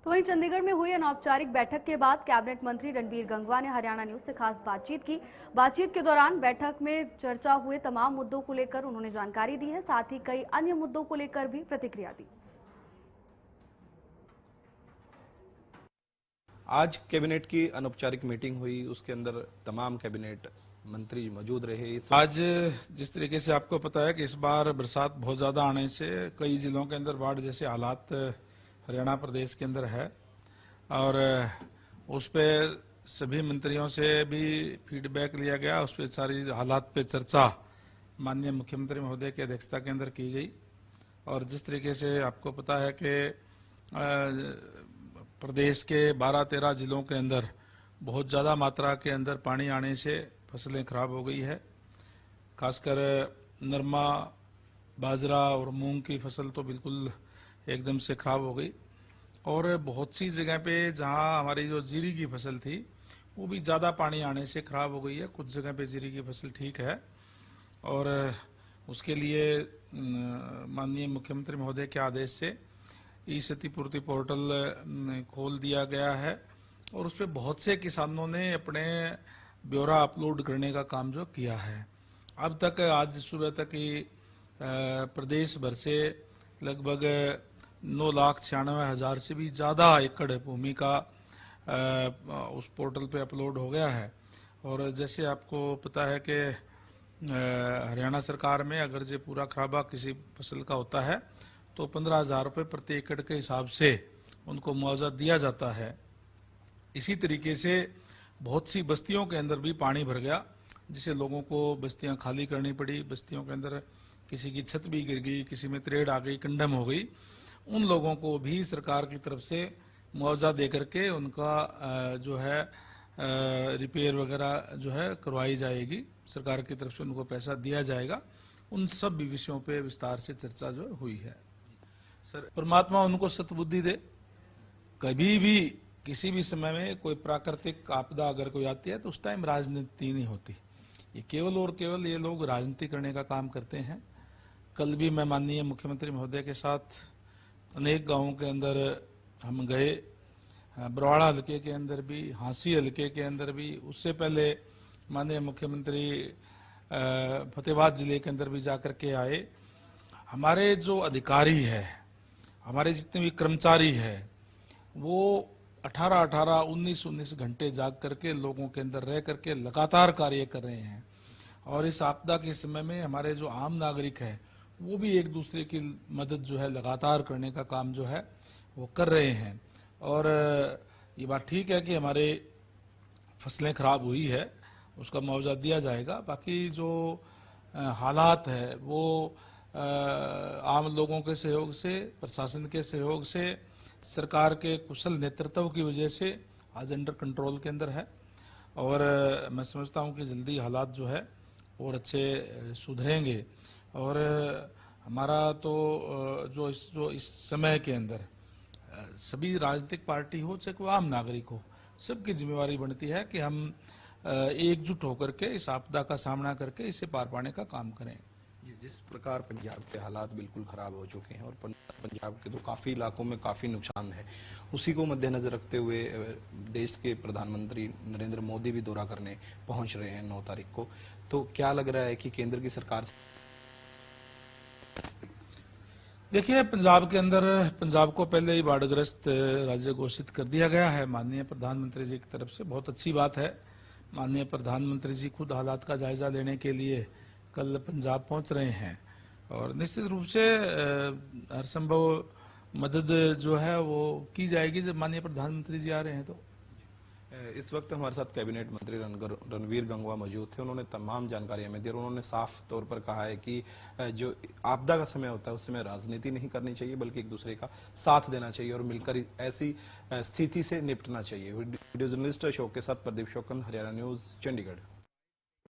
तो वहीं चंडीगढ़ में हुई अनौपचारिक बैठक के बाद कैबिनेट मंत्री रणवीर गंगवा ने हरियाणा न्यूज से खास बातचीत की। बातचीत के दौरान बैठक में चर्चा हुए तमाम मुद्दों को लेकर उन्होंने जानकारी दी है, साथ ही कई अन्य मुद्दों को लेकर भी प्रतिक्रिया दी। आज कैबिनेट की अनौपचारिक मीटिंग हुई, उसके अंदर तमाम कैबिनेट मंत्री मौजूद रहे। आज जिस तरीके से आपको पता है कि इस बार बरसात बहुत ज़्यादा आने से कई जिलों के अंदर बाढ़ जैसे हालात हरियाणा प्रदेश के अंदर है, और उस पे सभी मंत्रियों से भी फीडबैक लिया गया। उस पर सारी हालात पे चर्चा माननीय मुख्यमंत्री महोदय की अध्यक्षता के अंदर की गई। और जिस तरीके से आपको पता है कि प्रदेश के 12-13 जिलों के अंदर बहुत ज़्यादा मात्रा के अंदर पानी आने से फसलें खराब हो गई है। खासकर नरमा, बाजरा और मूंग की फसल तो बिल्कुल एकदम से खराब हो गई। और बहुत सी जगह पे जहां हमारी जो जीरी की फसल थी वो भी ज़्यादा पानी आने से खराब हो गई है। कुछ जगह पे जीरी की फसल ठीक है, और उसके लिए माननीय मुख्यमंत्री महोदय के आदेश से ई क्षतिपूर्ति पोर्टल खोल दिया गया है, और उस पर बहुत से किसानों ने अपने ब्यौरा अपलोड करने का काम जो किया है। अब तक आज सुबह तक ही प्रदेश भर से लगभग 9,96,000 से भी ज़्यादा एकड़ भूमि का उस पोर्टल पे अपलोड हो गया है। और जैसे आपको पता है कि हरियाणा सरकार में अगर जो पूरा खराबा किसी फसल का होता है तो 15,000 रुपये प्रति एकड़ के हिसाब से उनको मुआवजा दिया जाता है। इसी तरीके से बहुत सी बस्तियों के अंदर भी पानी भर गया, जिससे लोगों को बस्तियां खाली करनी पड़ी। बस्तियों के अंदर किसी की छत भी गिर गई, किसी में त्रेड़ आ गई, कंडम हो गई। उन लोगों को भी सरकार की तरफ से मुआवजा दे करके उनका जो है रिपेयर वगैरह जो है करवाई जाएगी। सरकार की तरफ से उनको पैसा दिया जाएगा। उन सब भी विषयों पे विस्तार से चर्चा जो हुई है। सर, परमात्मा उनको सतबुद्धि दे। कभी भी किसी भी समय में कोई प्राकृतिक आपदा अगर कोई आती है तो उस टाइम राजनीति नहीं होती। ये केवल और केवल ये लोग राजनीति करने का काम करते हैं। कल भी मैं माननीय मुख्यमंत्री महोदय के साथ अनेक गांवों के अंदर हम गए, बरवाड़ा हल्के के अंदर भी, हांसी हल्के के अंदर भी। उससे पहले माननीय मुख्यमंत्री फतेहाबाद जिले के अंदर भी जाकर के आए। हमारे जो अधिकारी है, हमारे जितने भी कर्मचारी है, वो 18-18, 19-19 घंटे जाग करके लोगों के अंदर रह करके लगातार कार्य कर रहे हैं। और इस आपदा के समय में हमारे जो आम नागरिक है वो भी एक दूसरे की मदद जो है लगातार करने का काम जो है वो कर रहे हैं। और ये बात ठीक है कि हमारे फसलें खराब हुई है, उसका मुआवजा दिया जाएगा। बाकी जो हालात है वो आम लोगों के सहयोग से, प्रशासन के सहयोग से, सरकार के कुशल नेतृत्व की वजह से आज अंडर कंट्रोल के अंदर है। और मैं समझता हूं कि जल्दी हालात जो है और अच्छे सुधरेंगे। और हमारा तो जो इस समय के अंदर सभी राजनीतिक पार्टी हो चाहे कोई आम नागरिक हो, सबकी जिम्मेवारी बनती है कि हम एकजुट होकर के इस आपदा का सामना करके इसे पार पाने का काम करें। जिस प्रकार पंजाब के हालात बिल्कुल खराब हो चुके हैं और पंजाब के तो काफ़ी इलाकों में काफ़ी नुकसान है, उसी को मद्देनजर रखते हुए देश के प्रधानमंत्री नरेंद्र मोदी भी दौरा करने पहुंच रहे हैं 9 तारीख को। तो क्या लग रहा है कि केंद्र की सरकार से? देखिए, पंजाब के अंदर, पंजाब को पहले ही बाढ़ग्रस्त राज्य घोषित कर दिया गया है माननीय प्रधानमंत्री जी की तरफ से। बहुत अच्छी बात है। माननीय प्रधानमंत्री जी खुद हालात का जायजा लेने के लिए कल पंजाब पहुंच रहे हैं, और निश्चित रूप से हर संभव मदद जो है वो की जाएगी जब माननीय प्रधानमंत्री जी आ रहे हैं। तो इस वक्त हमारे साथ कैबिनेट मंत्री रणवीर गंगवा मौजूद थे। उन्होंने तमाम जानकारी हमें दी और उन्होंने साफ तौर पर कहा है कि जो आपदा का समय होता है उस समय राजनीति नहीं करनी चाहिए, बल्कि एक दूसरे का साथ देना चाहिए और मिलकर ऐसी स्थिति से निपटना चाहिए। वीडियो जर्नलिस्ट अशोक के साथ प्रदीप शोकन, हरियाणा न्यूज, चंडीगढ़।